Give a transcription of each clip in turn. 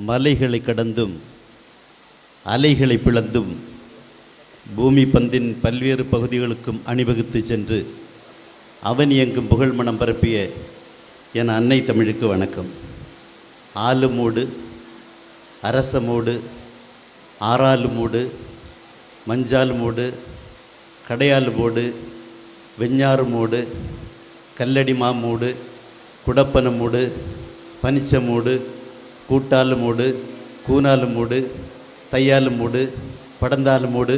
மலைகளை கடந்தும் அலைகளை பிளந்தும் பூமி பந்தின் பல்வேறு பகுதிகளுக்கும் அணிவகுத்து சென்று அவன் எங்கும் புகழ் மனம் பரப்பிய என் அன்னை தமிழுக்கு வணக்கம். ஆலுமூடு, அரசமூடு, ஆறாலுமூடு, மஞ்சாலுமூடு, கடையாலுமூடு, வெஞ்ஞாறுமூடு, கல்லடிமாமூடு, குடப்பனமூடு, பனிச்சமூடு, கூட்டாலுமூடு, கூனாலுமூடு, தையாலுமூடு, படந்தாலுமூடு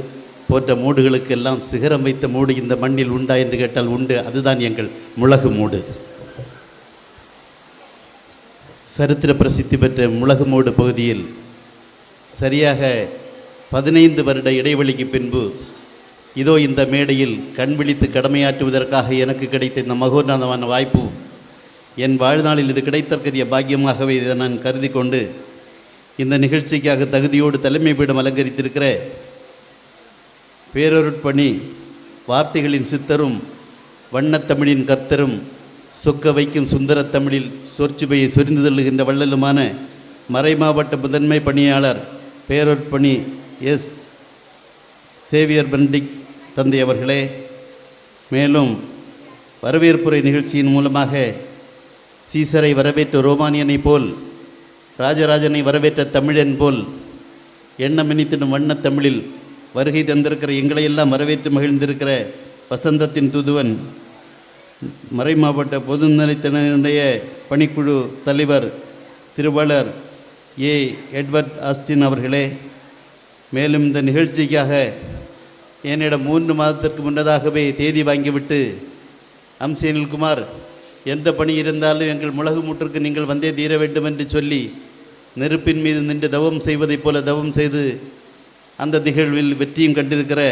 போன்ற மூடுகளுக்கெல்லாம் சிகரம் வைத்த மூடு இந்த மண்ணில் உண்டா என்று கேட்டால் உண்டு. அதுதான் எங்கள் முளகு மூடு. சரித்திர பிரசித்தி பெற்ற முளகு மூடு பகுதியில் சரியாக 15 வருட இடைவெளிக்கு பின்பு இதோ இந்த மேடையில் கண் விழித்து கடமையாற்றுவதற்காக எனக்கு கிடைத்த இந்த மகோன்னதமான வாய்ப்பு என் வாழ்நாளில் இது கிடைத்தற்கரிய பாக்கியமாகவே இதை நான் கருதி கொண்டு இந்த நிகழ்ச்சிக்காக தகுதியோடு தலைமை பீடம் அலங்கரித்திருக்கிற பேரருட்பணி வார்த்தைகளின் சித்தரும் வண்ணத்தமிழின் கர்த்தரும் சொக்க வைக்கும் சுந்தரத் தமிழில் சொற்சுவையை சொரிந்து தள்ளுகின்ற வள்ளலுமான மறைமாவட்ட முதன்மை பணியாளர் பேரருட்பணி எஸ் சேவியர் பெனடிக்ட் தந்தை அவர்களே, மேலும் வரவேற்புரை நிகழ்ச்சியின் மூலமாக சீசரை வரவேற்ற ரோமானியனை போல் ராஜராஜனை வரவேற்ற தமிழன் போல் எண்ணமினித்திடும் வண்ணத்தமிழில் வருகை தந்திருக்கிற எங்களையெல்லாம் வரவேற்று மகிழ்ந்திருக்கிற வசந்தத்தின் தூதுவன் மறைமாவட்ட பொதுநிலைத்தினுடைய பணிக்குழு தலைவர் திருவாளர் ஏ எட்வர்ட் ஆஸ்டின் அவர்களே, மேலும் இந்த நிகழ்ச்சிக்காக என்னிடம் 3 மாதத்திற்கு முன்னதாகவே தேதி வாங்கிவிட்டு அம்சேனில்குமார் எந்த பணி இருந்தாலும் எங்கள் முளகு மூட்டிற்கு நீங்கள் வந்தே தீர வேண்டும் என்று சொல்லி நெருப்பின் மீது நின்று தவம் செய்வதைப் போல தவம் செய்து அந்த நிகழ்வில் வெற்றியும் கண்டிருக்கிற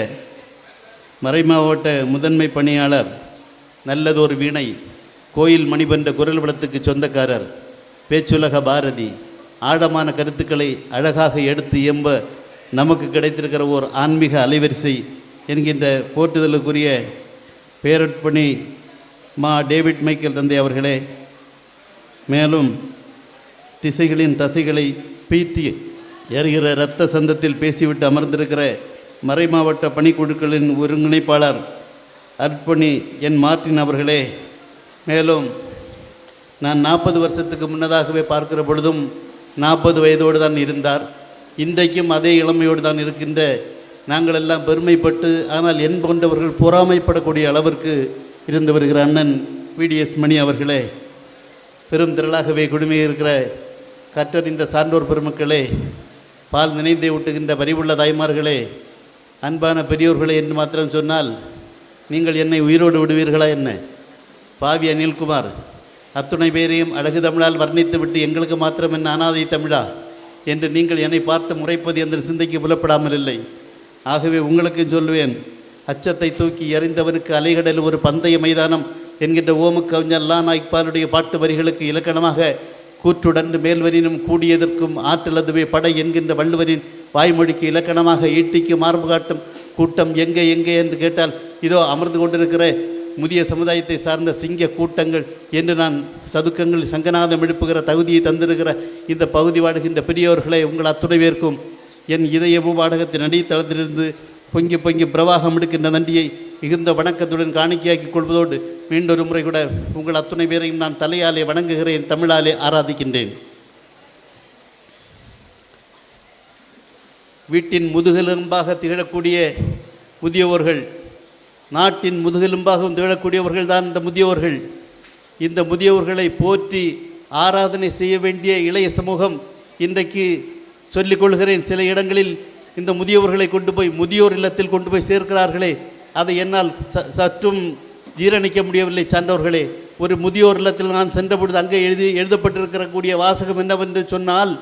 மறைமாவட்ட முதன்மை பணியாளர், நல்லதொரு வீணை, கோயில் மணிபன்ற குரல் வளத்துக்கு சொந்தக்காரர், பேச்சுலக பாரதி, ஆழமான கருத்துக்களை அழகாக எடுத்து எம்ப நமக்கு கிடைத்திருக்கிற ஓர் ஆன்மீக அலைவரிசை என்கின்ற போற்றுதலுக்குரிய பேரற்பணி மா டேவிட் மைக்கேல் தந்தை அவர்களே, மேலும் திசைகளின் தசைகளை பீத்தி எறுகிற இரத்த சந்தத்தில் பேசிவிட்டு அமர்ந்திருக்கிற மறைமாவட்ட பணிக்குழுக்களின் ஒருங்கிணைப்பாளர் அர்ப்பணி என் மார்ட்டின் அவர்களே, மேலும் நான் 40 வருஷத்துக்கு முன்னதாகவே பார்க்கிற பொழுதும் 40 வயதோடு தான் இருந்தார். இன்றைக்கும் அதே இளமையோடு தான் இருக்கின்ற நாங்கள் எல்லாம் பெருமைப்பட்டு ஆனால் என் போன்றவர்கள் பொறாமைப்படக்கூடிய அளவிற்கு இருந்து வருகிற அண்ணன் விடிஎஸ் மணி அவர்களே, பெரும் திரளாகவே குடுமையை இருக்கிற கற்றறிந்த சான்றோர் பெருமக்களே, பால் நினைந்தே ஊட்டுகின்ற பரிவுள்ள தாய்மார்களே, அன்பான பெரியோர்களே என்று மாத்திரம் சொன்னால் நீங்கள் என்னை உயிரோடு விடுவீர்களா என்ன? பாவி அனில்குமார் அத்துணை பேரையும் அழகு தமிழால் வர்ணித்து விட்டு எங்களுக்கு மாத்திரம் என்ன அனாதை தமிழா என்று நீங்கள் என்னை பார்த்து முறைப்பது என்ற சிந்தைக்கு புலப்படாமல் இல்லை. ஆகவே உங்களுக்கு சொல்லுவேன், அச்சத்தை தூக்கி எறிந்தவனுக்கு அலைகடல் ஒரு பந்தய மைதானம் என்கின்ற ஓமுக்கு கவிஞர் நாய்ப்பாலுடைய பாட்டு வரிகளுக்கு இலக்கணமாக கூற்றுடன்று மேல்வரினும் கூடியதற்கும் ஆற்றல் அதுவே படை என்கின்ற வள்ளுவரின் வாய்மொழிக்கு இலக்கணமாக ஈட்டிக்கு மார்பு காட்டும் கூட்டம் எங்கே எங்கே என்று கேட்டால் இதோ அமர்ந்து கொண்டிருக்கிற முதிய சமுதாயத்தை சார்ந்த சிங்க கூட்டங்கள் என்று நான் சதுக்கங்கள் சங்கநாதம் எழுப்புகிற தகுதியை தந்திருக்கிற இந்த பகுதி வாடுகின்ற பெரியோர்களை உங்கள் அத்துணைவேற்கும் என் இதய பூபாடகத்தின் அடித்தளத்திலிருந்து பொங்கி பொங்கி பிரவாகம் எடுக்கின்ற நன்றியை மிகுந்த வணக்கத்துடன் காணிக்கையாக்கிக் கொள்வதோடு மீண்டொரு முறை கூட உங்கள் அத்துணை பேரையும் நான் தலையாலே வணங்குகிறேன், தமிழாலே ஆராதிக்கின்றேன். வீட்டின் முதுகெலும்பாக திகழக்கூடிய முதியவர்கள், நாட்டின் முதுகெலும்பாகவும் திகழக்கூடியவர்கள் தான் இந்த முதியோர்கள். இந்த முதியோர்களை போற்றி ஆராதனை செய்ய வேண்டிய இளைய சமூகம் இன்றைக்கு சொல்லிக்கொள்கிறேன், சில இடங்களில் இந்த முதியோர்களை கொண்டு போய் முதியோர் இல்லத்தில் கொண்டு போய் சேர்க்கிறார்களே, அதை என்னால் சற்றும் ஜீரணிக்க முடியவில்லை. சான்றோர்களே, ஒரு முதியோர் இல்லத்தில் நான் சென்றபொழுது அங்கே எழுதப்பட்டிருக்கக்கூடிய வாசகம் என்னவென்று சொன்னால்,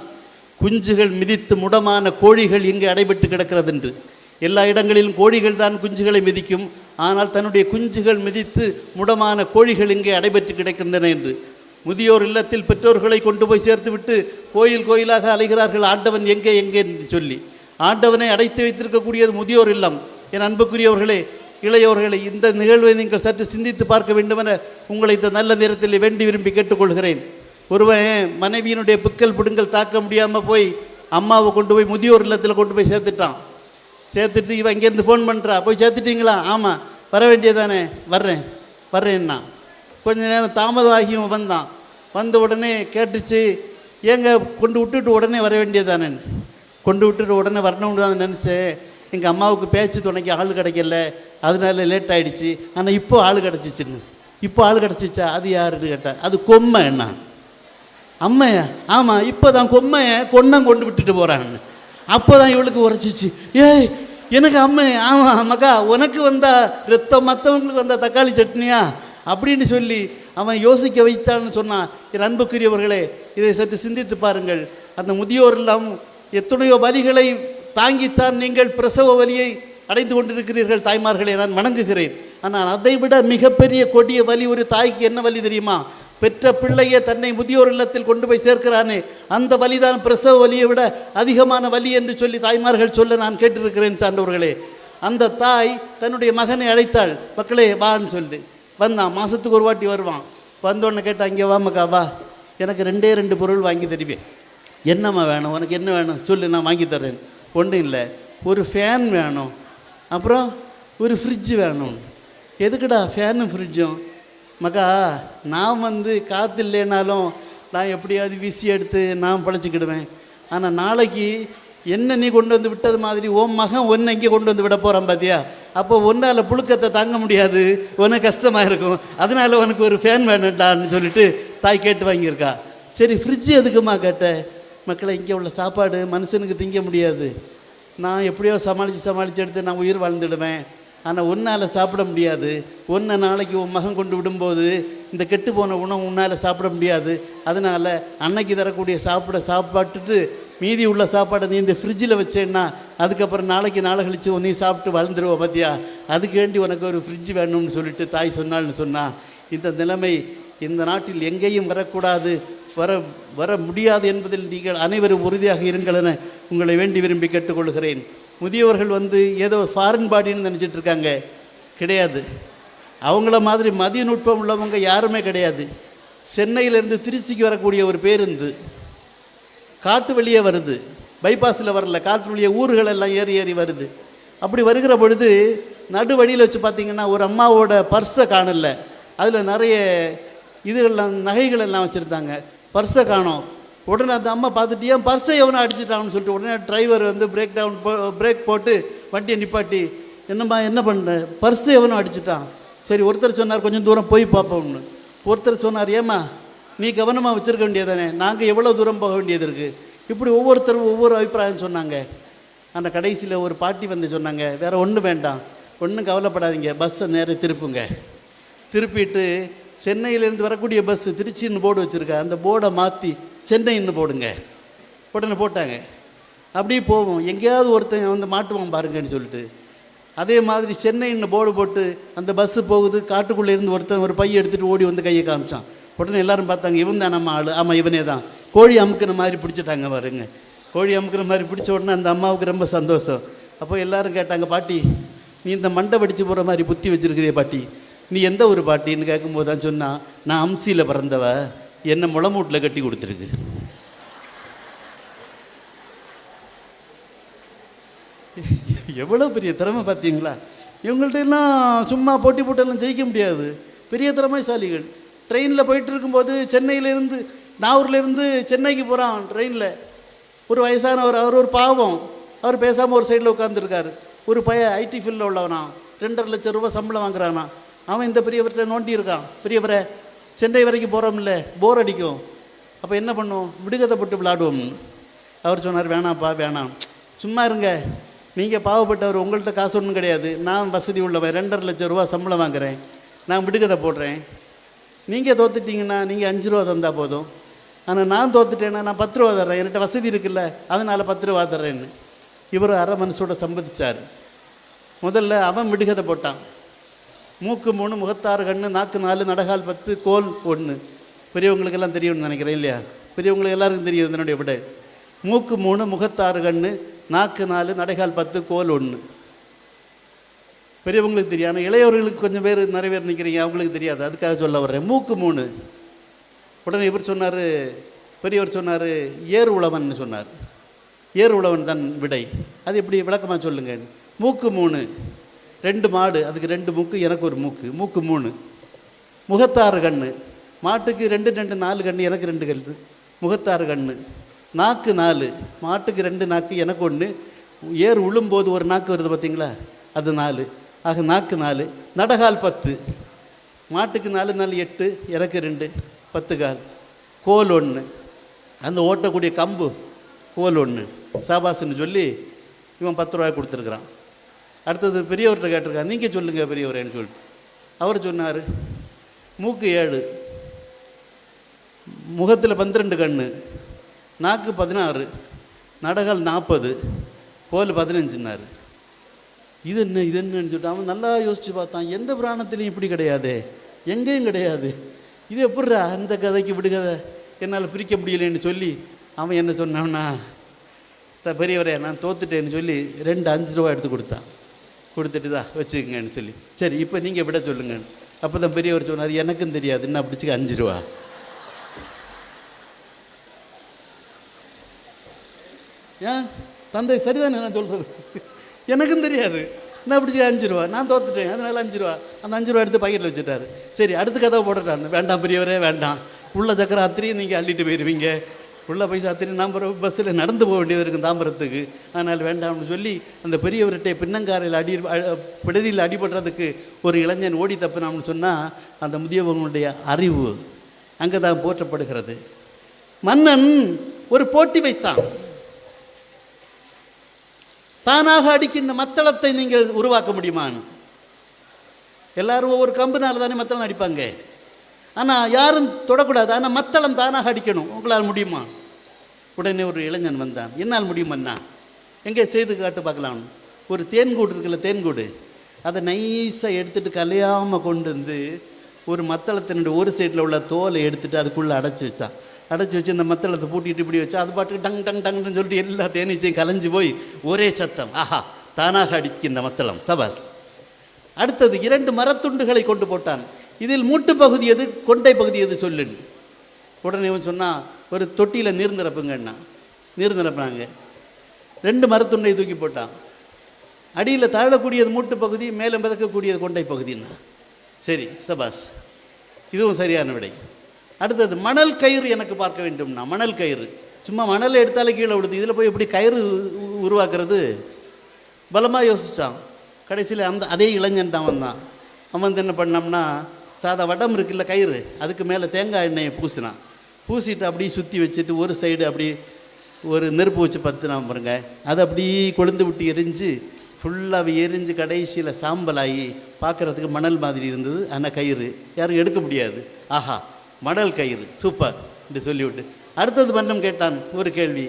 குஞ்சுகள் மிதித்து முடமான கோழிகள் இங்கே அடைபட்டு கிடக்கிறது என்று. எல்லா இடங்களிலும் கோழிகள் தான் குஞ்சுகளை மிதிக்கும், ஆனால் தன்னுடைய குஞ்சுகள் மிதித்து முடமான கோழிகள் இங்கே அடைபட்டு கிடக்கின்றன என்று. முதியோர் இல்லத்தில் பெற்றோர்களை கொண்டு போய் சேர்த்துவிட்டு கோயில் கோயிலாக அலைகிறார்கள், ஆண்டவன் எங்கே எங்கே என்று சொல்லி. ஆண்டவனை அடைத்து வைத்திருக்கக்கூடியது முதியோர் இல்லம். என் அன்புக்குரியவர்களே, இளையோர்களை, இந்த நிகழ்வை நீங்கள் சற்று சிந்தித்து பார்க்க வேண்டுமென உங்களை இந்த நல்ல நேரத்தில் வேண்டி விரும்பி கேட்டுக்கொள்கிறேன். ஒருவன் மனைவியினுடைய புக்கல் பிடுங்கல் தாக்க முடியாமல் போய் அம்மாவை கொண்டு போய் முதியோர் இல்லத்தில் கொண்டு போய் சேர்த்துட்டான். சேர்த்துட்டு இவன் இங்கேருந்து ஃபோன் பண்ணுறா, போய் சேர்த்துட்டிங்களா? ஆமாம். வர வேண்டியதானே? வர்றேன்னா கொஞ்ச நேரம் தாமதமாகியும் வந்தான். வந்த உடனே கேட்டுச்சு, ஏங்க கொண்டு விட்டுட்டு உடனே வர வேண்டியதானே? கொண்டு விட்டுட்டு உடனே வரணும்னு தான் நினச்சேன். எங்கள் அம்மாவுக்கு பேச்சு துணைக்கு ஆள் கிடைக்கல, அதனால லேட் ஆகிடுச்சு. ஆனால் இப்போ ஆள் கிடச்சிச்சின்னு. இப்போ ஆள் கிடச்சிச்சா? அது யாருன்னு கேட்டேன். அது கொம்மை என்ன அம்மையா? ஆமாம், இப்போ தான் கொம்மையை கொன்னம் கொண்டு விட்டுட்டு போகிறான்னு. அப்போ தான் இவளுக்கு உரைச்சிச்சு, ஏய் எனக்கு அம்மை. ஆமாம் மக்கா, உனக்கு வந்தா ரத்தம், மற்றவங்களுக்கு வந்தா தக்காளி சட்னியா அப்படின்னு சொல்லி அவன் யோசிக்க வைத்தான்னு சொன்னான். என் அன்புக்குரியவர்களே, இதை சற்று சிந்தித்து பாருங்கள். அந்த முதியோர் எல்லாம் எத்தனையோ வலிகளை தாங்கித்தான் நீங்கள் பிரசவ வலியை அடைந்து கொண்டிருக்கிறீர்கள். தாய்மார்களை நான் வணங்குகிறேன். ஆனால் அதை விட மிகப்பெரிய கொடிய வலி ஒரு தாய்க்கு என்ன வலி தெரியுமா? பெற்ற பிள்ளையை தன்னை முதியோர் இல்லத்தில் கொண்டு போய் சேர்க்கிறானே, அந்த வலிதான் பிரசவ வலியை விட அதிகமான வலி என்று சொல்லி தாய்மார்கள் சொல்ல நான் கேட்டிருக்கிறேன். சான்றவர்களே, அந்த தாய் தன்னுடைய மகனை அழைத்தாள். மக்களே வான்னு சொல்லி வந்தான். மாதத்துக்கு ஒரு வாட்டி வருவான். வந்தோடனே கேட்டால், இங்கே வா மக்கா வா, எனக்கு 2 பொருள் வாங்கி தருவேன். என்னம்மா வேணும்? உனக்கு என்ன வேணும் சொல்லு, நான் வாங்கி தர்றேன். ஒன்றும் இல்லை, ஒரு ஃபேன் வேணும், அப்புறம் ஒரு ஃப்ரிட்ஜு வேணும். எதுக்குடா ஃபேனும் ஃப்ரிட்ஜும்? மக்கா, நான் காற்று இல்லைனாலும் நான் எப்படியாவது வீசி எடுத்து நான் பழச்சிக்கிடுவேன். ஆனால் நாளைக்கு என்ன நீ கொண்டு வந்து விட்டது மாதிரி உன் மகன் ஒன்றை இங்கே கொண்டு வந்து விட போகிறான் பார்த்தியா? அப்போ ஒன்றால் புழுக்கத்தை தாங்க முடியாது, உனக்கு கஷ்டமாக இருக்கும். அதனால் உனக்கு ஒரு ஃபேன் வேணுட்டான்னு சொல்லிட்டு தாய் கேட்டு வாங்கியிருக்கா. சரி, ஃப்ரிட்ஜு எதுக்குமா கேட்ட? மக்களை, இங்கே உள்ள சாப்பாடு மனுஷனுக்கு திங்க முடியாது. நான் எப்படியோ சமாளித்து எடுத்து நான் உயிர் வாழ்ந்துடுவேன். ஆனால் உன்னால் சாப்பிட முடியாது. ஒன்றை நாளைக்கு உன் மகன் கொண்டு விடும்போது இந்த கெட்டு போன உணவு உன்னால் சாப்பிட முடியாது. அதனால் அன்னைக்கு தரக்கூடிய சாப்பாட்டுட்டு மீதி உள்ள சாப்பாடை நீ இந்த ஃப்ரிட்ஜில் வச்சேன்னா அதுக்கப்புறம் நாளைக்கு நாளை கழித்து நீ சாப்பிட்டு வளர்ந்துருவோம் பார்த்தியா? அதுக்கு வேண்டி உனக்கு ஒரு ஃப்ரிட்ஜ் வேணும்னு சொல்லிட்டு தாய் சொன்னாள்னு சொன்னால், இந்த நிலைமை இந்த நாட்டில் எங்கேயும் வரக்கூடாது, வர முடியாது என்பதில் நீங்கள் அனைவரும் உறுதியாக இருங்கள் என உங்களை வேண்டி விரும்பி கேட்டுக்கொள்கிறேன். முதியவர்கள் ஏதோ ஃபாரின் பாடின்னு நினச்சிட்டு இருக்காங்க. கிடையாது. அவங்கள மாதிரி மதிய நுட்பம் உள்ளவங்க யாருமே கிடையாது. சென்னையிலேருந்து திருச்சிக்கு வரக்கூடிய ஒரு பேருந்து காட்டு வழியே வருது, பைபாஸில் வரல, காட்டு வழியே ஊர்கள் எல்லாம் ஏறி வருது. அப்படி வருகிற பொழுது நடு வழியில் வச்சு பார்த்திங்கன்னா ஒரு அம்மாவோட பர்ஸை காணல. அதில் நிறைய நகைகள் எல்லாம் வச்சுருந்தாங்க. பர்ஸை காணோம். உடனே அந்த அம்மா பார்த்துட்டு, ஏன் பர்ஸை எவனை அடிச்சிட்டான்னு சொல்லிட்டு உடனே டிரைவர் பிரேக் போட்டு வண்டியை நிப்பாட்டி, என்னம்மா என்ன பண்ணுற? பர்ஸை எவனும் அடிச்சிட்டான். சரி, ஒருத்தர் சொன்னார் கொஞ்சம் தூரம் போய் பார்ப்போம்னு. ஒருத்தர் சொன்னார், ஏம்மா நீ கவனமாக வச்சுருக்க வேண்டியதானே, நாங்கள் எவ்வளோ தூரம் போக வேண்டியது இருக்குது. இப்படி ஒவ்வொருத்தரும் ஒவ்வொரு அபிப்பிராயம் சொன்னாங்க. அந்த கடைசியில் ஒரு பாட்டி சொன்னாங்க, வேறு ஒன்றும் வேண்டாம், ஒன்றும் கவலைப்படாதீங்க, பஸ்ஸை நேரம் திருப்புங்க. திருப்பிட்டு சென்னையிலேருந்து வரக்கூடிய பஸ்ஸு திருச்சின்னு போர்டு வச்சுருக்கா, அந்த போர்டை மாற்றி சென்னைன்னு போடுங்க. உடனே போட்டாங்க. அப்படியே போவோம், எங்கேயாவது ஒருத்தன் மாட்டுவான் பாருங்கன்னு சொல்லிட்டு. அதே மாதிரி சென்னைன்னு போர்டு போட்டு அந்த பஸ்ஸு போகுது. காட்டுக்குள்ளே இருந்து ஒருத்தன் ஒரு பையை எடுத்துகிட்டு ஓடி கையை காமிச்சான். உடனே எல்லோரும் பார்த்தாங்க, இவன் தான் நம்ம ஆள். ஆமாம், இவனே தான். கோழி அமுக்கிற மாதிரி பிடிச்சிட்டாங்க பாருங்க. கோழி அமுக்கிற மாதிரி பிடிச்ச உடனே அந்த அம்மாவுக்கு ரொம்ப சந்தோஷம். அப்போ எல்லோரும் கேட்டாங்க, பாட்டி நீ இந்த மண்டை வெடிச்சு போகிற மாதிரி புத்தி வச்சுருக்குதே பாட்டி, நீ எந்த ஒரு பாட்டின்னு கேட்கும்போது தான் சொன்னான், நான் அம்சியில் பிறந்தவ, என்னை முளமூட்டில் கட்டி கொடுத்துருக்கு. எவ்வளோ பெரிய திறமை பார்த்தீங்களா? இவங்கள்ட்ட எல்லாம் சும்மா போட்டி போட்டெல்லாம் ஜெயிக்க முடியாது. பெரிய திறமைசாலிகள். ட்ரெயினில் போயிட்டு இருக்கும்போது சென்னையிலேருந்து நாகூர்லேருந்து சென்னைக்கு போகிறான் ட்ரெயினில். ஒரு வயசானவர், அவர் ஒரு பாவம், அவர் பேசாமல் ஒரு சைடில் உட்காந்துருக்காரு. ஒரு ஐடி ஃபீல்டில் உள்ளவனா, 2.5 லட்சம் ரூபா சம்பளம் வாங்குறானா. அவன் இந்த பெரியவர்கிட்ட நோண்டி இருக்கான், பெரியவரை சென்னை வரைக்கும் போகிறோம்ல, போர் அடிக்கும், அப்போ என்ன பண்ணுவோம், விடுகதை போட்டு விளையாடுவோம்னு. அவர் சொன்னார், வேணாம்ப்பா வேணாம், சும்மா இருங்க, நீங்கள் பாவப்பட்டவர், உங்கள்கிட்ட காசு ஒன்றும் கிடையாது, நான் வசதி உள்ளவன், 2.5 லட்சம் ரூபா சம்பளம் வாங்குகிறேன், நான் விடுகதை போடுறேன், நீங்கள் தோத்துட்டிங்கன்னா நீங்கள் 5 ரூபா தந்தால் போதும், ஆனால் நான் தோத்துட்டேன்னா நான் 10 ரூபா தர்றேன், என்கிட்ட வசதி இருக்குல்ல, அதனால் 10 ரூபா தர்றேன்னு. இவர் அரை மனசோட சம்மதிச்சார். முதல்ல அவன் விடுகதை போட்டான். மூக்கு 3, முகத்தாறு கண்ணு, நாக்கு 4, நடகால் 10, கோல் 1. பெரியவங்களுக்கெல்லாம் தெரியும்னு நினைக்கிறேன் இல்லையா? பெரியவங்களுக்கு எல்லாருக்கும் தெரியும் இதனுடைய விட. மூக்கு 3, முகத்தாறு கண்ணு, நாக்கு 4, நடைகால் 10, கோல் 1. பெரியவங்களுக்கு தெரியும். ஆனால் இளையவர்களுக்கு கொஞ்சம் பேர் நிறைய பேர் நிற்கிறீங்க, அவங்களுக்கு தெரியாது, அதுக்காக சொல்ல வர்றேன். மூக்கு 3, உடனே இவர் சொன்னார், பெரியவர் சொன்னார், ஏறு உழவன் சொன்னார். ஏறு உழவன் தான் விடை. அது எப்படி விளக்கமாக சொல்லுங்க. மூக்கு 3, 2 மாடு, அதுக்கு 2 மூக்கு, எனக்கு ஒரு மூக்கு, மூக்கு 3, முகத்தாறு கண்ணு, மாட்டுக்கு 2 2 4 கண்ணு, எனக்கு 2 கண்ணு, முகத்தாறு கண்ணு, நாக்கு 4, மாட்டுக்கு 2 நாக்கு, எனக்கு 1, ஏறு உழும்போது ஒரு நாக்கு வருது பார்த்தீங்களா, அது 4, ஆக நாக்கு 4, நடகால் 10, மாட்டுக்கு 4 4 8, எனக்கு 2 10 கால், கோல் 1, அந்த ஓட்டக்கூடிய கம்பு கோல் 1, சாபாசுன்னு சொல்லி இவன் 10 ரூபாய் கொடுத்துருக்குறான். அடுத்தது பெரியவர்கிட்ட கேட்டிருக்கான், நீங்கள் சொல்லுங்கள் பெரியவரேன்னு சொல்லிட்டு அவர் சொன்னார், மூக்கு 7, முகத்தில் 12 கண்ணு, நாக்கு 16, நடகால் 40, கோல் 15ன்னாரு. இது என்னன்னு சொல்லிட்டு அவன் நல்லா யோசித்து பார்த்தான். எந்த புராணத்துலையும் இப்படி கிடையாது, எங்கேயும் கிடையாது. இது எப்படிரா அந்த கதைக்கு விடுகதை என்னால் பிரிக்க முடியலைன்னு சொல்லி அவன் என்ன சொன்னான்னா, பெரியவரே நான் தோத்துட்டேன்னு சொல்லி 2 5 ரூபா எடுத்து கொடுத்தான். கொடுத்துட்டு தான் வச்சுக்கங்கன்னு சொல்லி, சரி இப்போ நீங்கள் விட சொல்லுங்கன்னு. அப்போ தான் பெரியவர் சொன்னார், எனக்கும் தெரியாது, என்ன பிடிச்சிக்க 5 ரூபா. ஏன் தந்தை சரிதானே நான் சொல்கிறது, எனக்கும் தெரியாது, என்ன பிடிச்சிக்க 5 ரூபா, நான் தோத்துட்டேன், அதனால 5 ரூபா. அந்த 5 ரூபா எடுத்து பாக்கெட்டில் வச்சுட்டாரு. சரி அடுத்த கதவை போட்டுட்டான். வேண்டாம் பெரியவரே வேண்டாம், உள்ள சக்கரை அத்திரியும் நீங்கள் அள்ளிட்டு போயிடுவீங்க, உள்ள பைசா அத்திரி நாம் பஸ்ஸில் நடந்து போக வேண்டியது இருக்கும் தாம்பரத்துக்கு, அதனால் வேண்டாம்னு சொல்லி அந்த பெரியவர்கிட்ட பின்னங்காரையில் பிடரியில் அடிபடுறதுக்கு ஒரு இளைஞன் ஓடி தப்புனாம்னு சொன்னால் அந்த முதியவர்களுடைய அறிவு அங்கே தான் போற்றப்படுகிறது. மன்னன் ஒரு போட்டி வைத்தான், தானாக அடிக்கின்ற மத்தளத்தை நீங்கள் உருவாக்க முடியுமான்னு. எல்லாரும் ஒவ்வொரு கம்புனால தானே மத்தளம் அடிப்பாங்க, ஆனால் யாரும் தொடக்கூடாது, ஆனால் மத்தளம் தானாக அடிக்கணும், உங்களால் முடியுமா? உடனே ஒரு இளைஞன் வந்தான், என்னால் முடியுமண்ணா, எங்கே செய்து காட்டு பார்க்கலாம். ஒரு தேன்கூடு இருக்குல்ல, தேன்கூடு, அதை நைஸாக எடுத்துகிட்டு கலையாமல் கொண்டு வந்து ஒரு மத்தளத்தினுடைய ஒரு சைடில் உள்ள தோலை எடுத்துகிட்டு அதுக்குள்ளே அடைச்சி வச்சான். அடைச்சி வச்சு இந்த மத்தளத்தை பூட்டிட்டு இப்படி வச்சா அது பாட்டுக்கு டங் டங் டங்னு சொல்லிட்டு எல்லா தேனீச்சையும் கலைஞ்சு போய் ஒரே சத்தம், ஆஹா தானாக அடிக்கின்ற மத்தளம், சபாஸ். அடுத்தது 2 மரத்துண்டுகளை கொண்டு போட்டான். இதில் மூட்டு பகுதி எது, கொண்டை பகுதி எது சொல்லுன்னு. உடனே இவன் சொன்னால், ஒரு தொட்டியில் நீர் நிரப்புங்கன்னா. நீர் நிரப்புனாங்க. 2 மரத்துண்டை தூக்கி போட்டான். அடியில் தாழக்கூடியது மூட்டு பகுதி, மேலே மிதக்கக்கூடியது கொண்டை பகுதின்னா. சரி சபாஸ், இதுவும் சரியான விடை. அடுத்தது மணல் கயிறு எனக்கு பார்க்க வேண்டும்னா. மணல் கயிறு சும்மா மணலை எடுத்தாலே கீழே விடுது, இதில் போய் எப்படி கயிறு உருவாக்குறது? பலமாக யோசித்தான். கடைசியில் அதே இளைஞன் தான் வந்தான். அவன் வந்து என்ன பண்ணோம்னா, சாதா வடம் இருக்குல்ல கயிறு, அதுக்கு மேலே தேங்காய் எண்ணெயை பூசினான். பூசிட்டு அப்படியே சுற்றி வச்சுட்டு ஒரு சைடு அப்படி ஒரு நெருப்பு வச்சு பற்றினான் பாருங்க, அதை அப்படியே கொழுந்து விட்டு எரிஞ்சு ஃபுல்லாக எரிஞ்சு கடைசியில் சாம்பலாகி பார்க்குறதுக்கு மணல் மாதிரி இருந்தது. ஆனால் கயிறு யாரும் எடுக்க முடியாது. ஆஹா மணல் கயிறு சூப்பர் என்று சொல்லிவிட்டு அடுத்தது மன்னம் கேட்டான் ஒரு கேள்வி,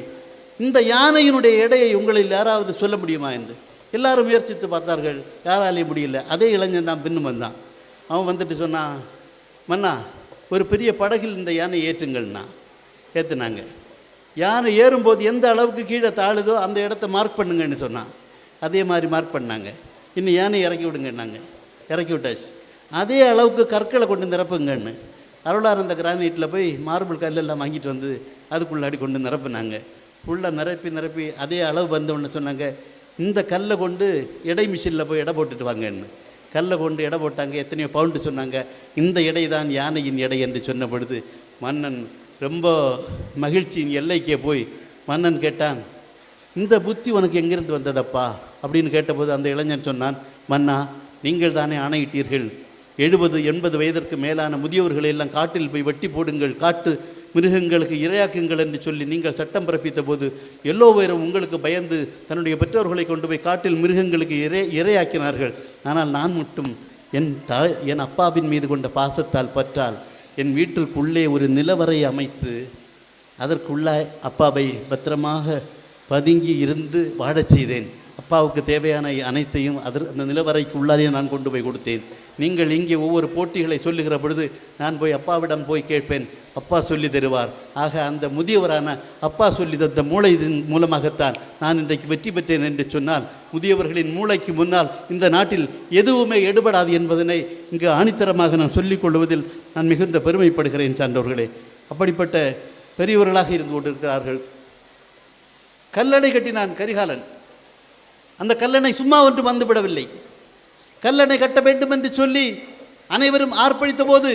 இந்த யானையினுடைய எடையை உங்களில் யாராவது சொல்ல முடியுமா என்று. எல்லாரும் முயற்சித்து பார்த்தார்கள், யாராலையும் முடியல. அதே இளைஞன் தான் பின்னும் வந்தான். அவன் வந்துட்டு சொன்னான், மன்னா ஒரு பெரிய படகில் இந்த யானை ஏற்றுங்கள்னா. ஏற்றுனாங்க. யானை ஏறும்போது எந்த அளவுக்கு கீழே தாழுதோ அந்த இடத்த மார்க் பண்ணுங்கன்னு சொன்னான். அதே மாதிரி மார்க் பண்ணாங்க. இன்னும் யானை இறக்கி விடுங்கன்னாங்க. இறக்கி விட்டாச்சு. அதே அளவுக்கு கற்களை கொண்டு நிரப்புங்கன்னு அருளார் அந்த கிரானைட்டில் போய் மார்பிள் கல்லெல்லாம் வாங்கிட்டு வந்து அதுக்குள்ளாடி கொண்டு நிரப்புனாங்க. ஃபுல்லாக நிரப்பி அதே அளவு வந்தோன்னு சொன்னாங்க, இந்த கல்லை கொண்டு எடை மிஷினில் போய் எடை போட்டுட்டு வாங்கன்னு. கல்லை கொண்டு எடை போட்டாங்க. எத்தனையோ பவுண்டு சொன்னாங்க. இந்த எடை தான் யானையின் எடை என்று சொன்ன பொழுது மன்னன் ரொம்ப மகிழ்ச்சியின் எல்லைக்கே போய் மன்னன் கேட்டான், இந்த புத்தி உனக்கு எங்கிருந்து வந்ததப்பா அப்படின்னு கேட்டபோது அந்த இளைஞன் சொன்னான், மன்னா நீங்கள் தானே ஆணையிட்டீர்கள் 70-80 வயதிற்கு மேலான முதியவர்களை எல்லாம் காட்டில் போய் வெட்டி போடுங்கள், காட்டு மிருகங்களுக்கு இரையாக்குங்கள் என்று சொல்லி நீங்கள் சட்டம் பிறப்பித்த போது எல்லோ பேரும் உங்களுக்கு பயந்து தன்னுடைய பெற்றோர்களை கொண்டு போய் காட்டில் மிருகங்களுக்கு இரையாக்கினார்கள். ஆனால் நான் மட்டும் என் அப்பாவின் மீது கொண்ட பாசத்தால் பற்றால் என் வீட்டிற்குள்ளே ஒரு நிலவரை அமைத்து அதற்குள்ளே அப்பாவை பத்திரமாக பதுங்கி இருந்து வாழச் செய்தேன். அப்பாவுக்கு தேவையான அனைத்தையும் அந்த நிலவரைக்கு உள்ளாரே நான் கொண்டு போய் கொடுத்தேன். நீங்கள் இங்கே ஒவ்வொரு போட்டிகளை சொல்லுகிற பொழுது நான் போய் அப்பாவிடம் போய் கேட்பேன், அப்பா சொல்லி தருவார். ஆக அந்த முதியவரான அப்பா சொல்லி தந்த மூளையின் மூலமாகத்தான் நான் இன்றைக்கு வெற்றி பெற்றேன் என்று சொன்னால் முதியவர்களின் மூளைக்கு முன்னால் இந்த நாட்டில் எதுவுமே எடுபடாது என்பதனை இங்கு ஆணித்தரமாக நான் சொல்லிக் கொள்வதில் நான் மிகுந்த பெருமைப்படுகிறேன் சான்றோர்களே. அப்படிப்பட்ட பெரியவர்களாக இருந்து கொண்டிருக்கிறார்கள். கல்லணை கட்டினான் கரிகாலன். அந்த கல்லணை சும்மா ஒன்று வந்துவிடவில்லை. கல்லணை கட்ட வேண்டும் என்று சொல்லி அனைவரும் ஆர்ப்பரித்த போது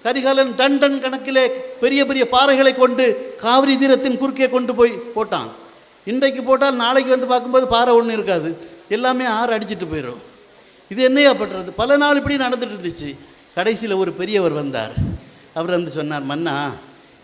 கரிகாலன் டன் டன் கணக்கிலே பெரிய பெரிய பாறைகளை கொண்டு காவிரி தீரத்தின் குறுக்கே கொண்டு போய் போட்டான். இன்றைக்கு போட்டால் நாளைக்கு வந்து பார்க்கும்போது பாறை ஒன்றும் இருக்காது, எல்லாமே ஆறு அடிச்சுட்டு போயிடும். இது என்னையா பண்ணுறது? பல நாள் இப்படி நடந்துட்டு இருந்துச்சு. கடைசியில் ஒரு பெரியவர் வந்தார். அவர் வந்து சொன்னார், மன்னா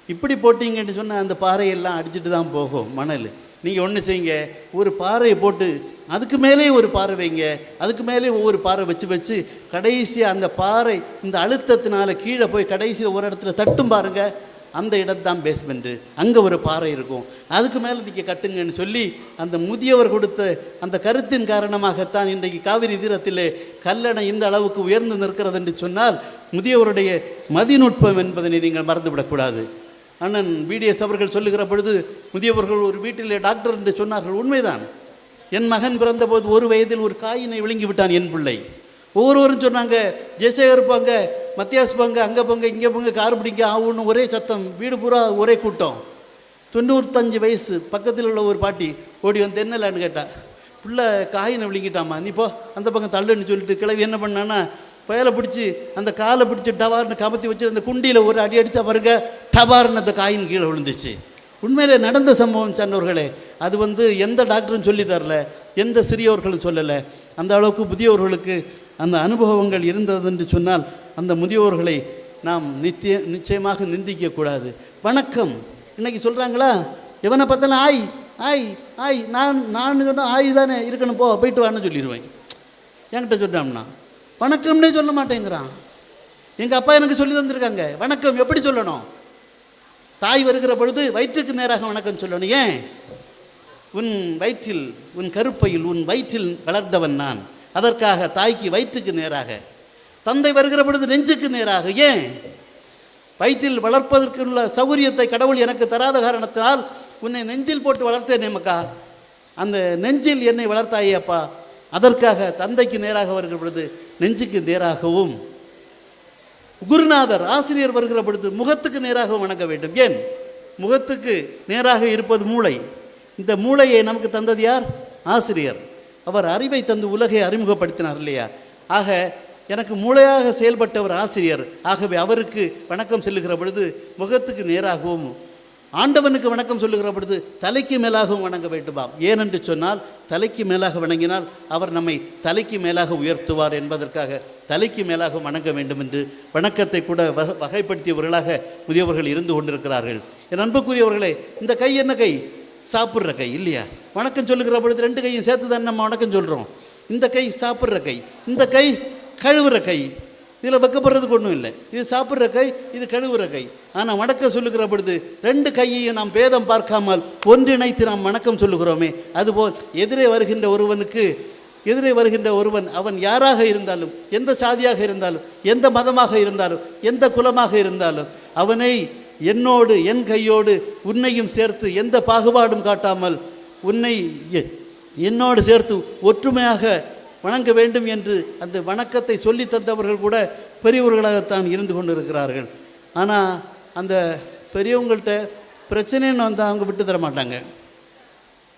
இப்படி போட்டிங்கன்னு சொன்னால் அந்த பாறையெல்லாம் அடிச்சுட்டு தான் போகும் மணல். நீங்கள் ஒன்று செய்யுங்க, ஒரு பாறையை போட்டு அதுக்கு மேலே ஒரு பாறை வைங்க, அதுக்கு மேலே ஒவ்வொரு பாறை வச்சு வச்சு கடைசியாக அந்த பாறை இந்த அழுத்தத்தினால கீழே போய் கடைசியில் ஒரு இடத்துல தட்டும் பாருங்கள், அந்த இடத்தான் பேஸ்மெண்ட்டு, அங்கே ஒரு பாறை இருக்கும், அதுக்கு மேலே நீங்கள் கட்டுங்கன்னு சொல்லி அந்த முதியவர் கொடுத்த அந்த கருத்தின் காரணமாகத்தான் இன்றைக்கு காவிரி தீரத்திலே கல்லணை இந்த அளவுக்கு உயர்ந்து நிற்கிறது என்று சொன்னால் முதியவருடைய மதிநுட்பம் என்பதனை நீங்கள் மறந்துவிடக்கூடாது. அண்ணன் பிடிஎஸ் அவர்கள் சொல்லுகிற பொழுது முதியவர்கள் ஒரு வீட்டிலே டாக்டர் என்று சொன்னார்கள். உண்மைதான். என் மகன் பிறந்தபோது 1 வயதில் ஒரு காயினை விழுங்கி விட்டான் என் பிள்ளை. ஒவ்வொருவரும் சொன்னாங்க, ஜெயசேகர் போங்க, மத்தியாஸ் போங்க, அங்கே போங்க, இங்கே போங்க, கார் பிடிங்க ஆகுன்னு ஒரே சத்தம், வீடு பூரா ஒரே கூட்டம். 95 வயசு பக்கத்தில் உள்ள ஒரு பாட்டி ஓடி வந்து என்னலான்னு கேட்டா, பிள்ளை காயினை விழுங்கிட்டாமா, நீ போ அந்த பக்கம் தள்ளுன்னு சொல்லிட்டு கிளவி என்ன பண்ணான்னா பயலை பிடிச்சி அந்த காலை பிடிச்சி டபார்னு கமத்தி வச்சு அந்த குண்டியில் ஒரு அடி அடித்தா பாருங்க, டபார்னு அந்த காயின் கீழே விழுந்துச்சு. உண்மையிலே நடந்த சம்பவம் சொன்னவர்களே. அது வந்து எந்த டாக்டரும் சொல்லி தரல, எந்த சிறியவர்களும் சொல்லலை. அந்த அளவுக்கு முதியோர்களுக்கு அந்த அனுபவங்கள் இருந்தது என்று சொன்னால் அந்த முதியோர்களை நாம் நிச்சயமாக நிந்திக்கக்கூடாது. வணக்கம் இன்னைக்கு சொல்கிறாங்களா, எவனை பார்த்தாலும் ஆய் ஆய் ஆய், நான் சொன்னால் ஆய் தானே இருக்கணும், போயிட்டு வான்னு சொல்லிடுவேன். என்கிட்ட சொன்னாம்னா வணக்கம்னே சொல்ல மாட்டேங்கிறான். எங்கள் அப்பா எனக்கு சொல்லி தந்திருக்காங்க வணக்கம் எப்படி சொல்லணும். தாய் வருகிற பொழுது வயிற்றுக்கு நேராக வணக்கம் சொல்லணும். ஏன்? உன் வயிற்றில், உன் கருப்பையில், உன் வயிற்றில் வளர்ந்தவன் நான், அதற்காக தாய்க்கு வயிற்றுக்கு நேராக. தந்தை வருகிற பொழுது நெஞ்சுக்கு நேராக. ஏன்? வயிற்றில் வளர்ப்பதற்குள்ள சௌகரியத்தை கடவுள் எனக்கு தராத காரணத்தினால் உன்னை நெஞ்சில் போட்டு வளர்த்தேன் நமக்கா, அந்த நெஞ்சில் என்னை வளர்த்தாயே அப்பா, அதற்காக தந்தைக்கு நேராக வருகிற பொழுது நெஞ்சுக்கு நேராகவும், குருநாதர் ஆசிரியர் வருகிற பொழுது முகத்துக்கு நேராகவும் வணங்க வேண்டும். ஏன்? முகத்துக்கு நேராக இருப்பது மூளை. இந்த மூளையை நமக்கு தந்தது யார்? ஆசிரியர். அவர் அறிவை தந்து உலகை அறிமுகப்படுத்தினார் இல்லையா? ஆக எனக்கு மூளையாக செயல்பட்டவர் ஆசிரியர். ஆகவே அவருக்கு வணக்கம் சொல்லுகிற பொழுது முகத்துக்கு நேராகவும், ஆண்டவனுக்கு வணக்கம் சொல்லுகிற பொழுது தலைக்கு மேலாகவும் வணங்க வேண்டுமாம். ஏனென்று சொன்னால் தலைக்கு மேலாக வணங்கினால் அவர் நம்மை தலைக்கு மேலாக உயர்த்துவார் என்பதற்காக தலைக்கு மேலாக வணங்க வேண்டும் என்று வணக்கத்தை கூட வகைப்படுத்தியவர்களாக முதியவர்கள் இருந்து கொண்டிருக்கிறார்கள். என் அன்புக்குரியவர்களே, இந்த கை என்ன கை? சாப்பிட்ற கை இல்லையா? வணக்கம் சொல்லுகிற பொழுது 2 கையும் சேர்த்து தான் நம்ம வணக்கம் சொல்கிறோம். இந்த கை சாப்பிட்ற கை, இந்த கை கழுவுற கை. இதில் வைக்கப்படுறதுக்கு ஒன்றும் இல்லை. இது சாப்பிட்ற கை, இது கழுவுற கை. ஆனால் வணக்கம் சொல்லுகிற பொழுது 2 கையையும் நாம் பேதம் பார்க்காமல் ஒன்றிணைத்து நாம் வணக்கம் சொல்லுகிறோமே, அதுபோல் எதிரே வருகின்ற ஒருவன் அவன் யாராக இருந்தாலும், எந்த சாதியாக இருந்தாலும், எந்த மதமாக இருந்தாலும், எந்த குலமாக இருந்தாலும், அவனை என்னோடு, என் கையோடு உன்னையும் சேர்த்து எந்த பாகுபாடும் காட்டாமல் உன்னை என்னோடு சேர்த்து ஒற்றுமையாக வணங்க வேண்டும் என்று அந்த வணக்கத்தை சொல்லி தந்தவர்கள் கூட பெரியவர்களாகத்தான் இருந்து கொண்டு இருக்கிறார்கள். ஆனால் அந்த பெரியவங்கள்ட்ட பிரச்சனைன்னு வந்தால் அவங்க விட்டு தர மாட்டாங்க.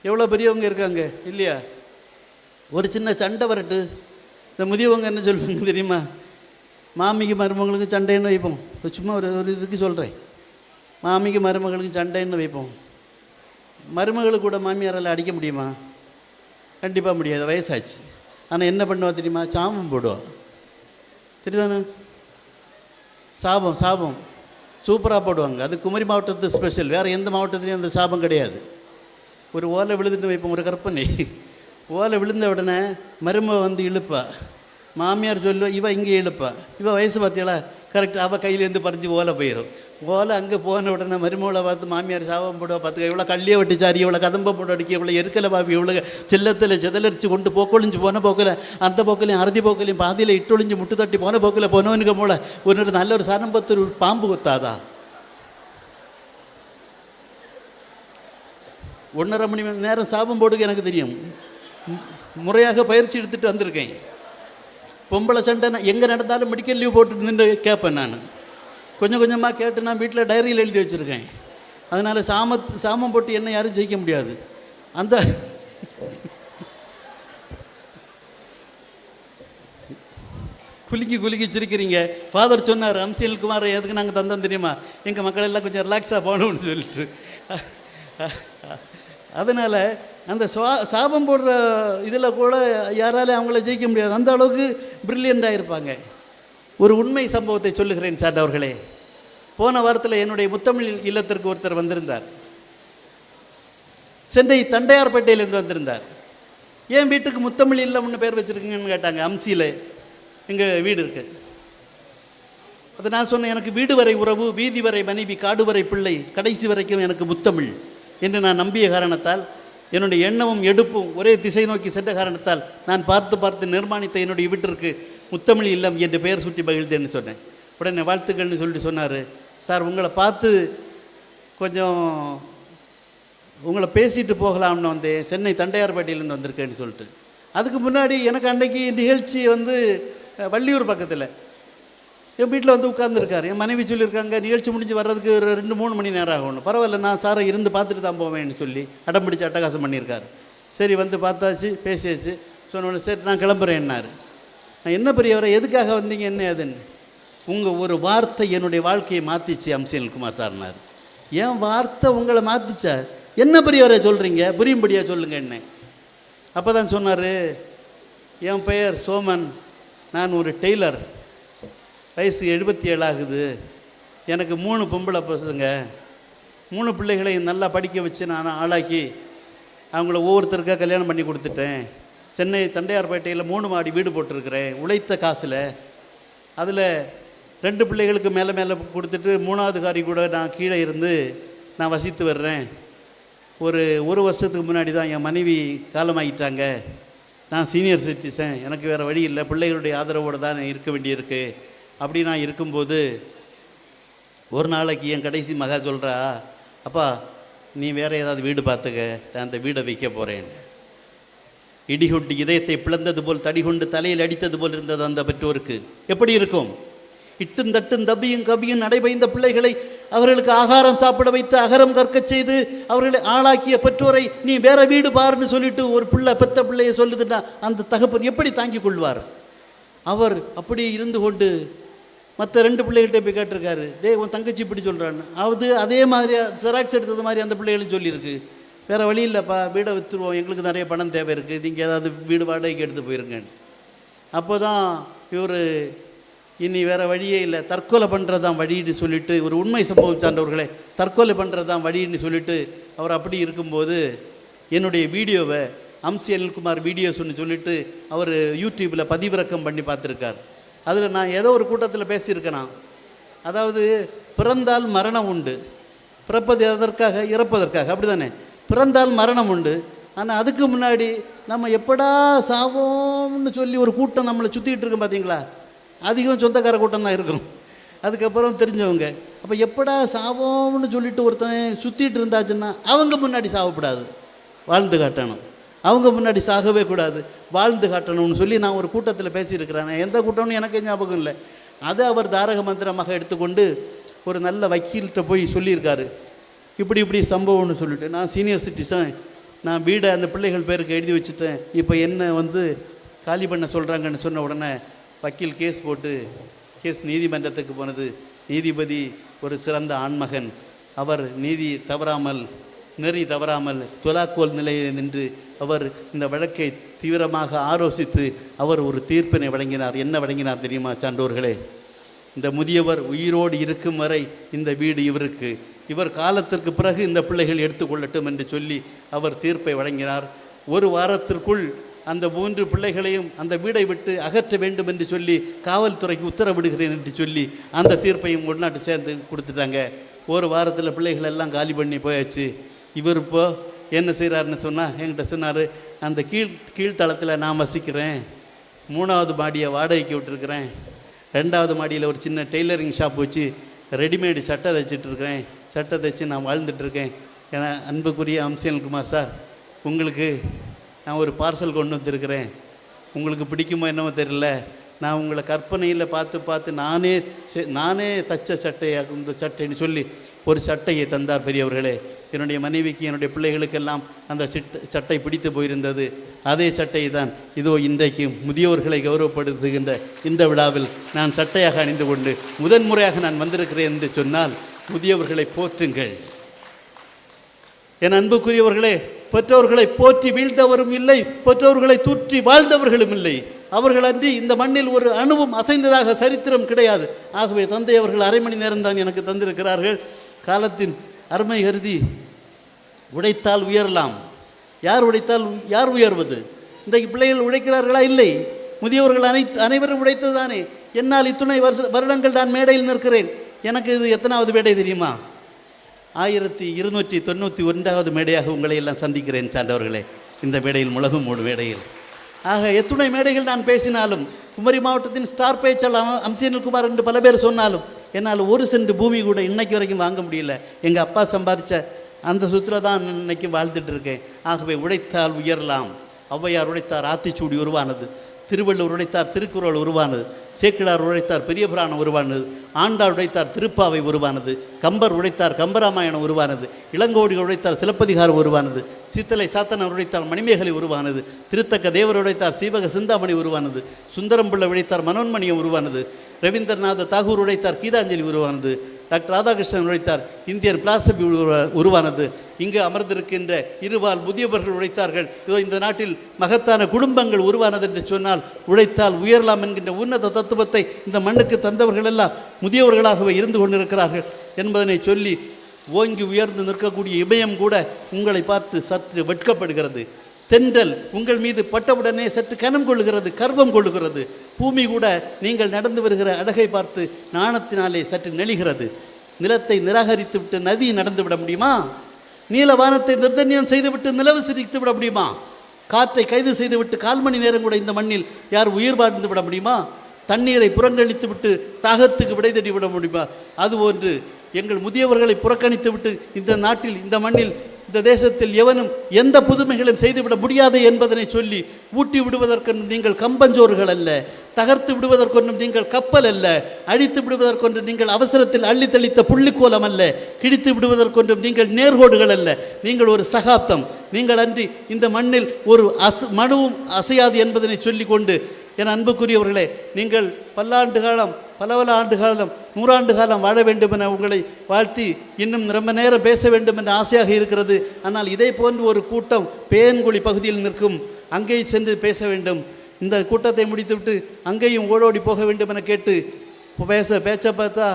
எவ்வளோ பெரியவங்க இருக்காங்க இல்லையா? ஒரு சின்ன சண்டை வரட்டு, இந்த முதியவங்க என்ன சொல்லுவாங்க தெரியுமா? மாமிக்கு மருமகளுக்கு சண்டைன்னு வைப்போம். சும்மா ஒரு இதுக்கு சொல்கிறேன். மாமிக்கு மருமகளுக்கு சண்டைன்னு வைப்போம். மருமகளுக்கு கூட மாமியாரால் அடிக்க முடியுமா? கண்டிப்பாக முடியாது, வயசாச்சு. ஆனால் என்ன பண்ணுவா தெரியுமா? சாபம் போடுவா. தெரியுதானே? சாபம் சூப்பராக போடுவாங்க. அது குமரி மாவட்டத்து ஸ்பெஷல். வேறு எந்த மாவட்டத்துலேயும் அந்த சாபம் கிடையாது. ஒரு ஓலை விழுதுட்டு வைப்போம், ஒரு கற்பனை. ஓலை விழுந்த உடனே மரும வந்து இழுப்பா. மாமியார் சொல்லுவா, இவ இங்கே இழுப்பா. இவ வயசு பார்த்தீங்களா? கரெக்டாக அவள் கையிலேருந்து பறிஞ்சு ஓலை போயிடும். ஓலை அங்கே போன உடனே மருமகளை பார்த்து மாமியார் சாபம் போடுவா. பார்த்துக்க, இவ்வளோ கள்ளியை வெட்டிச்சாரி, இவ்வளோ கதம்ப போட்டு அடிக்க, இவ்வளோ எருக்கலை பாப்பி, இவ்வளோ செல்லத்தில் செதலரிச்சு கொண்டு போக்கொழிஞ்சு போன போக்கில், அந்த போக்கிலையும் அறுதி போக்கிலையும் பாதியில் இட்டொழிஞ்சு முட்டு தட்டி போன போக்கில் போனவனுக்கு மூளை ஒரு நல்ல ஒரு சனம்பத்து ஒரு பாம்பு கொத்தாதா? 1.5 மணி நேரம் சாபம் போடுக்கு எனக்கு தெரியும். முறையாக பயிற்சி எடுத்துகிட்டு வந்திருக்கேன். பொம்பளை சண்டை எங்கே நடந்தாலும் மெடிக்கல் லீவ் போட்டுட்டு நின்று கேட்பேன் நான். கொஞ்சம் கொஞ்சமாக கேட்டு நான் வீட்டில் டைரியில் எழுதி வச்சுருக்கேன். அதனால் சாமம் போட்டு என்ன யாரும் ஜெயிக்க முடியாது. அந்த குலுக்கி சிரிக்கிறீங்க. ஃபாதர் சொன்னார், அம்சியல்குமார் எதுக்கு நாங்கள் தந்தோம் தெரியுமா, எங்கள் மக்கள் எல்லாம் கொஞ்சம் ரிலாக்ஸாக போகணும்னு சொல்லிட்டு. அதனால் அந்த சாபம் போடுற இதில் கூட யாராலும் அவங்கள ஜெயிக்க முடியாது. அந்த அளவுக்கு பிரில்லியண்டாக இருப்பாங்க. ஒரு உண்மை சம்பவத்தை சொல்லுகிறேன் சார்ந்தவர்களே. போன வாரத்தில் என்னுடைய முத்தமிழ் இல்லத்திற்கு ஒருத்தர் வந்திருந்தார். சென்னை தண்டையார்பேட்டையிலேருந்து வந்திருந்தார். ஏன் வீட்டுக்கு முத்தமிழ் இல்லம்னு பேர் வச்சுருக்கீங்கன்னு கேட்டாங்க. அம்சியில் எங்கள் வீடு இருக்குது. அதை நான் சொன்னேன், எனக்கு வீடு வரை உறவு, வீதி வரை மனைவி, காடு வரை பிள்ளை, கடைசி வரைக்கும் எனக்கு முத்தமிழ் என்று நான் நம்பிய காரணத்தால், என்னுடைய எண்ணமும் எடுப்பும் ஒரே திசை நோக்கி சென்ற காரணத்தால் நான் பார்த்து நிர்மாணித்த என்னுடைய வீட்டிற்கு முத்தமிழ் இல்லம் என்று பெயர் சுட்டி மகிழ்ந்தேன்னு சொன்னேன். உடனே வாழ்த்துக்கள்னு சொல்லிட்டு சொன்னார், சார் உங்களை பார்த்து கொஞ்சம் உங்களை பேசிட்டு போகலாம்னு வந்தேன், சென்னை தண்டையார்பேட்டையிலேருந்து வந்திருக்கேன்னு சொல்லிட்டு. அதுக்கு முன்னாடி எனக்கு அன்றைக்கி நிகழ்ச்சி வள்ளியூர் பக்கத்தில் என் வீட்டில் உட்கார்ந்துருக்கார். என் மனைவி சொல்லியிருக்காங்க, நிகழ்ச்சி முடிஞ்சு வர்றதுக்கு ஒரு 2-3 மணி நேரம் ஆகணும். பரவாயில்ல, நான் சாரை இருந்து பார்த்துட்டு தான் போவேன்னு சொல்லி அடம் பிடிச்சி அட்டகாசம் பண்ணியிருக்காரு. சரி பார்த்தாச்சு, பேசியாச்சு. சொன்னோடனே சரி நான் கிளம்புறேன்னாரு. நான் என்ன பெரியவரை எதுக்காக வந்தீங்க என்ன அதுன்னு. உங்கள் ஒரு வார்த்தை என்னுடைய வாழ்க்கையை மாற்றிச்சு அம்சியல்குமார் சார்னார். என் வார்த்தை உங்களை மாற்றிச்சா? என்ன பெரியவரை சொல்கிறீங்க, புரியும்படியாக சொல்லுங்க என்ன. அப்போ தான் சொன்னார், என் பெயர் சோமன், நான் ஒரு டெய்லர், வயசு 77 ஆகுது, எனக்கு 3 பொம்பளை பசங்க, 3 பிள்ளைகளையும் நல்லா படிக்க வச்சு நான் ஆளாக்கி அவங்கள ஒவ்வொருத்தருக்காக கல்யாணம் பண்ணி கொடுத்துட்டேன். சென்னை தண்டையார்பேட்டையில் 3 மாடி வீடு போட்டிருக்கிறேன் உழைத்த காசில். அதில் 2 பிள்ளைகளுக்கு மேலே கொடுத்துட்டு 3வது காரி கூட நான் கீழே இருந்து நான் வசித்து வர்றேன். ஒரு வருஷத்துக்கு முன்னாடி தான் என் மனைவி காலமாகிட்டாங்க. நான் சீனியர் சிட்டிசன், எனக்கு வேறு வழி இல்லை, பிள்ளைகளுடைய ஆதரவோடு தான் இருக்க வேண்டியிருக்கு. அப்படி நான் இருக்கும்போது ஒரு நாளைக்கு என் கடைசி மகா சொல்கிறா, அப்பா நீ வேறு ஏதாவது வீடு பார்த்துக்க, நான் அந்த வீடை வைக்க போகிறேன். இடிகொண்டு இதயத்தை பிளந்தது போல், தடிகொண்டு தலையில் அடித்தது போல் இருந்தது அந்த பெற்றோருக்கு. எப்படி இருக்கும்? இட்டும் தட்டும் தபியும் கபியும் நடைபெய்ந்த பிள்ளைகளை அவர்களுக்கு ஆகாரம் சாப்பிட வைத்து அகரம் கற்கச் செய்து அவர்களை ஆளாக்கிய பெற்றோரை நீ வேற வீடு பாருன்னு சொல்லிட்டு ஒரு பிள்ளை பெத்த பிள்ளையை சொல்லுதுன்னா அந்த தகப்பன் எப்படி தாங்கிக் கொள்வார்? அவர் அப்படியே இருந்து கொண்டு மற்ற 2 பிள்ளைகள்கிட்ட போய் கேட்டிருக்காரு, உன் தங்கச்சி இப்படி சொல்கிறான்னு. அதே மாதிரி செராக்ஸ் எடுத்தது மாதிரி அந்த பிள்ளைகளும் சொல்லியிருக்கு, வேறு வழி இல்லைப்பா, வீடை விற்றுருவோம், எங்களுக்கு நிறைய பணம் தேவை இருக்குது, நீங்கள் ஏதாவது வீடு வாடகைக்கு எடுத்து போயிருங்கன்னு. அப்போ தான் இவர் இனி வேறு வழியே இல்லை, தற்கொலை பண்ணுறது தான் வழின்னு சொல்லிவிட்டு, ஒரு உண்மை சம்பவம் சார்ந்தவர்களே, தற்கொலை பண்ணுறது தான் வழின்னு சொல்லிவிட்டு அவர் அப்படி இருக்கும்போது என்னுடைய வீடியோவை அம்சியல்குமார் வீடியோஸ்ன்னு சொல்லிட்டு அவர் யூடியூப்பில் பதிவிறக்கம் பண்ணி பார்த்துருக்கார். அதில் நான் ஏதோ ஒரு கூட்டத்தில் பேசியிருக்கேன். அதாவது பிறந்தால் மரணம் உண்டு, பிறப்பது எதற்காக? இறப்பதற்காக, அப்படி தானே? பிறந்தால் மரணம் உண்டு, ஆனால் அதுக்கு முன்னாடி நம்ம எப்படா சாவோம்னு சொல்லி ஒரு கூட்டம் நம்மளை சுற்றிக்கிட்டு இருக்கோம் பார்த்தீங்களா? அதிகம் சொந்தக்கார கூட்டம் தான் இருக்கும், அதுக்கப்புறம் தெரிஞ்சவங்க. அப்போ எப்படா சாவோம்னு சொல்லிட்டு ஒருத்தன் சுற்றிட்டு இருந்தாச்சுன்னா அவங்க முன்னாடி சாவக்கூடாது, வாழ்ந்து காட்டணும். அவங்க முன்னாடி சாகவே கூடாது, வாழ்ந்து காட்டணும்னு சொல்லி நான் ஒரு கூட்டத்தில் பேசியிருக்கிறேன். எந்த கூட்டம்னு எனக்கு ஞாபகம் இல்லை. அதை அவர் தாரக மந்திரமாக எடுத்துக்கொண்டு ஒரு நல்ல வக்கீல்கிட்ட போய் சொல்லியிருக்காரு, இப்படி சம்பவம்னு சொல்லிட்டு. நான் சீனியர் சிட்டிசன், நான் வீடை அந்த பிள்ளைகள் பேருக்கு எழுதி வச்சுட்டேன், இப்போ என்ன காலி பண்ண சொல்கிறாங்கன்னு சொன்ன உடனே வக்கீல் கேஸ் நீதிமன்றத்துக்கு போனது. நீதிபதி ஒரு சிறந்த ஆண்மகன், அவர் நீதி தவறாமல் நெறி தவறாமல் துலாக்கோல் நிலையில் நின்று அவர் இந்த வழக்கை தீவிரமாக ஆலோசித்து அவர் ஒரு தீர்ப்பினை வழங்கினார். என்ன வழங்கினார் தெரியுமா சான்றோர்களே? இந்த முதியவர் உயிரோடு இருக்கும் வரை இந்த வீடு இவருக்கு, இவர் காலத்திற்கு பிறகு இந்த பிள்ளைகள் எடுத்துக்கொள்ளட்டும் என்று சொல்லி அவர் தீர்ப்பை வழங்கினார். 1 வாரத்திற்குள் அந்த 3 பிள்ளைகளையும் அந்த வீடை விட்டு அகற்ற வேண்டும் என்று சொல்லி காவல்துறைக்கு உத்தரவிடுகிறேன் என்று சொல்லி அந்த தீர்ப்பையும் உள்நாட்டு சேர்ந்து கொடுத்துட்டாங்க. 1 வாரத்தில் பிள்ளைகள் எல்லாம் காலி பண்ணி போயாச்சு. இவர் இப்போ என்ன செய்கிறாருன்னு சொன்னால் என்கிட்ட சொன்னார், அந்த கீழ்த்தளத்தில் நான் வசிக்கிறேன், 3வது மாடியை வாடகைக்கு விட்டுருக்கிறேன், 2வது மாடியில் ஒரு சின்ன டெய்லரிங் ஷாப் வச்சு ரெடிமேடு சட்டை தைச்சிட்ருக்கிறேன், சட்டை தைச்சி நான் வாழ்ந்துட்டுருக்கேன். ஏன்னா அன்புக்குரிய அம்சியல்குமார் சார், உங்களுக்கு நான் ஒரு பார்சல் கொண்டு வந்துருக்கிறேன், உங்களுக்கு பிடிக்குமோ என்னமோ தெரியல, நான் உங்களை கற்பனையில் பார்த்து பார்த்து நானே தச்ச சட்டையாக இந்த சட்டைன்னு சொல்லி ஒரு சட்டையை தந்தார் பெரியவர்களே. என்னுடைய மனைவிக்கு என்னுடைய பிள்ளைகளுக்கெல்லாம் அந்த சட்டை பிடித்து போயிருந்தது. அதே சட்டையை தான் இதோ இன்றைக்கு முதியோர்களை கௌரவப்படுத்துகின்ற இந்த விழாவில் நான் சட்டையாக அணிந்து கொண்டு முதன்முறையாக நான் வந்திருக்கிறேன் என்று சொன்னால் முதியவர்களை போற்றுங்கள். என் அன்புக்குரியவர்களே, பெற்றோர்களை போற்றி வீழ்ந்தவரும் இல்லை, பெற்றோர்களை தூற்றி வாழ்ந்தவர்களும் இல்லை. அவர்கள் அன்றி இந்த மண்ணில் ஒரு அணுவும் அசைந்ததாக சரித்திரம் கிடையாது. ஆகவே தந்தை அவர்கள் அரை மணி நேரம் தான் எனக்கு தந்திருக்கிறார்கள். காலத்தின் அருமை கருதி உழைத்தால் உயரலாம். யார் உழைத்தால் யார் உயர்வது? இன்றைக்கு பிள்ளைகள் உழைக்கிறார்களா? இல்லை. முதியவர்கள் அனைவரும் உழைத்தது தானே. என்னால் இத்துணை வருடங்கள் நான் மேடையில் நிற்கிறேன். எனக்கு இது எத்தனாவது மேடை தெரியுமா? 1291வது மேடையாக உங்களை எல்லாம் சந்திக்கிறேன் சான்றவர்களே. இந்த மேடையில் முழகும் ஒரு மேடையில் ஆக எத்துணை மேடைகள் நான் பேசினாலும், குமரி மாவட்டத்தின் ஸ்டார் பேச்சாளர் அம்சீனில்குமார் என்று பல பேர் சொன்னாலும், என்னால் ஒரு சென்ட் பூமி கூட இன்னைக்கு வரைக்கும் வாங்க முடியல. எங்கள் அப்பா சம்பாதிச்ச அந்த சுற்றுலா தான் இன்னைக்கு வாழ்ந்துட்டு இருக்கேன். ஆகவே உழைத்தால் உயரலாம். ஔவையார் உழைத்தார், ஆத்திச்சூடி உருவானது. திருவள்ளுவர் உழைத்தார், திருக்குறள் உருவானது. சேக்கிழார் உழைத்தார், பெரிய புராணம் உருவானது. ஆண்டாள் உழைத்தார், திருப்பாவை உருவானது. கம்பர் உழைத்தார், கம்பராமாயணம் உருவானது. இளங்கோடி உழைத்தார், சிலப்பதிகாரம் உருவானது. சித்தலை சாத்தனர் உழைத்தார், மணிமேகலை உருவானது. திருத்தக்க தேவர் உழைத்தார், சீவக சிந்தாமணி உருவானது. சுந்தரம்பிள்ளை உழைத்தார், மனோன்மணியம் உருவானது. ரவீந்திரநாத தாகூர் உழைத்தார், கீதாஞ்சலி உருவானது. டாக்டர் ராதாகிருஷ்ணன் உழைத்தார், இந்தியன் பிலாசபி உருவானது. இங்கு அமர்ந்திருக்கின்ற இருபால் முதியவர்கள் உழைத்தார்கள். இதோ இந்த நாட்டில் மகத்தான குடும்பங்கள் உருவானது என்று சொன்னால் உழைத்தால் உயரலாம் என்கின்ற உன்னத தத்துவத்தை இந்த மண்ணுக்கு தந்தவர்கள் எல்லாம் முதியவர்களாகவே இருந்து கொண்டிருக்கிறார்கள் என்பதனை சொல்லி, ஓங்கி உயர்ந்து நிற்கக்கூடிய இமயம் கூட உங்களை பார்த்து சற்று வெட்கப்படுகிறது. தென்றல் உங்கள் மீது பட்டவுடனே சற்று கனம் கொள்ளுகிறது, கர்வம் கொள்ளுகிறது. பூமி கூட நீங்கள் நடந்து வருகிற அழகை பார்த்து நாணத்தினாலே சற்று நெளிகிறது. நிலத்தை நிராகரித்து விட்டு நதி நடந்து விட முடியுமா? நீலவானத்தை நிர்தன்யம் செய்துவிட்டு நிலவு சிரித்து விட முடியுமா? காற்றை கைது செய்துவிட்டு 1/4 மணி நேரம் கூட இந்த மண்ணில் யார் உயிர் வாழ்ந்து விட முடியுமா? தண்ணீரை புறக்கணித்து விட்டு தாகத்துக்கு விடை தேடி விட முடியுமா? அதுபோன்று எங்கள் முதியவர்களை புறக்கணித்து விட்டு இந்த நாட்டில், இந்த மண்ணில், இந்த தேசத்தில் எவனும் எந்த புதுமைகளும் செய்துவிட முடியாது என்பதனை சொல்லி ஊட்டி விடுவதற்கொன்றும் நீங்கள் கம்பஞ்சோறுகள் அல்ல, தகர்த்து விடுவதற்கொன்றும் நீங்கள் கப்பல் அல்ல, அழித்து விடுவதற்கொன்றும் நீங்கள் அவசரத்தில் அள்ளி தெளித்த புள்ளிக்கோலம் அல்ல, கிழித்து விடுவதற்கொன்றும் நீங்கள் நேர்கோடுகள் அல்ல. நீங்கள் ஒரு சகாப்தம். நீங்கள் அன்றி இந்த மண்ணில் ஒரு மனுவும் அசையாது என்பதனை சொல்லிக்கொண்டு, என் அன்புக்குரியவர்களே, நீங்கள் பல்லாண்டு காலம், பல ஆண்டு காலம், 100 ஆண்டு காலம் வாழ வேண்டும் என உங்களை வாழ்த்தி இன்னும் ரொம்ப நேரம் பேச வேண்டும் என்ற ஆசையாக இருக்கிறது. ஆனால் இதை போன்று ஒரு கூட்டம் பேன்குழி பகுதியில் நிற்கும். அங்கே சென்று பேச வேண்டும். இந்த கூட்டத்தை முடித்துவிட்டு அங்கேயும் ஓடோடி போக வேண்டும் என கேட்டு பேச்ச பார்த்தா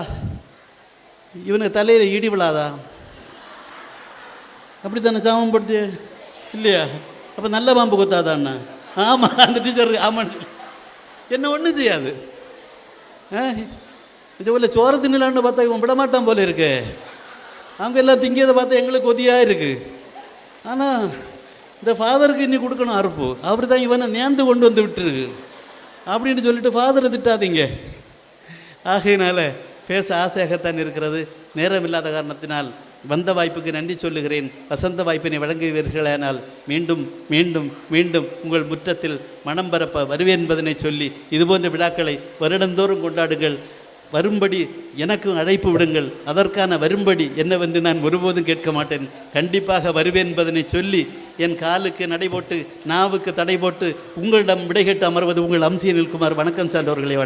இவனுக்கு தலையில் இடி விழாதா? அப்படி தானே சாமம் படுத்து இல்லையா? அப்போ நல்ல பாம்பு கொத்தாதாண்ணா? ஆமாம், அந்த டீச்சர் ஆமாம், என்ன ஒன்றும் செய்யாது. இது போல சோறு தின்னலான்னு பார்த்தா இவன் விடமாட்டான் போல இருக்கு. அவங்க எல்லாம் திங்கியதை பார்த்தா எங்களுக்கு கொதியாக இருக்குது. ஆனால் இந்த ஃபாதருக்கு இன்னி கொடுக்கணும் அறுப்பு. அவர் தான் இவனை நேர்ந்து கொண்டு வந்து விட்டுருக்கு அப்படின்னு சொல்லிட்டு ஃபாதரை திட்டாதீங்க. ஆகையினால பேச ஆசையாகத்தான் இருக்கிறது. நேரம் இல்லாத காரணத்தினால் வந்த வாய்ப்புக்கு நன்றி சொல்லுகிறேன். வசந்த வாய்ப்பினை வழங்குவீர்களானால் மீண்டும் மீண்டும் மீண்டும் உங்கள் முற்றத்தில் மனம் பரப்ப வருவேன் என்பதனை சொல்லி, இதுபோன்ற விழாக்களை வருடந்தோறும் கொண்டாடுங்கள். வரும்படி எனக்கும் அழைப்பு விடுங்கள். அதற்கான வரும்படி என்னவென்று நான் ஒருபோதும் கேட்க மாட்டேன். கண்டிப்பாக வருவேன் என்பதனை சொல்லி, என் காலுக்கு நடை போட்டு, நாவுக்கு தடை போட்டு உங்களிடம் விடை கேட்டு அமர்வது உங்கள் அம்சீனில்குமார். வணக்கம் சார்ந்தவர்களே.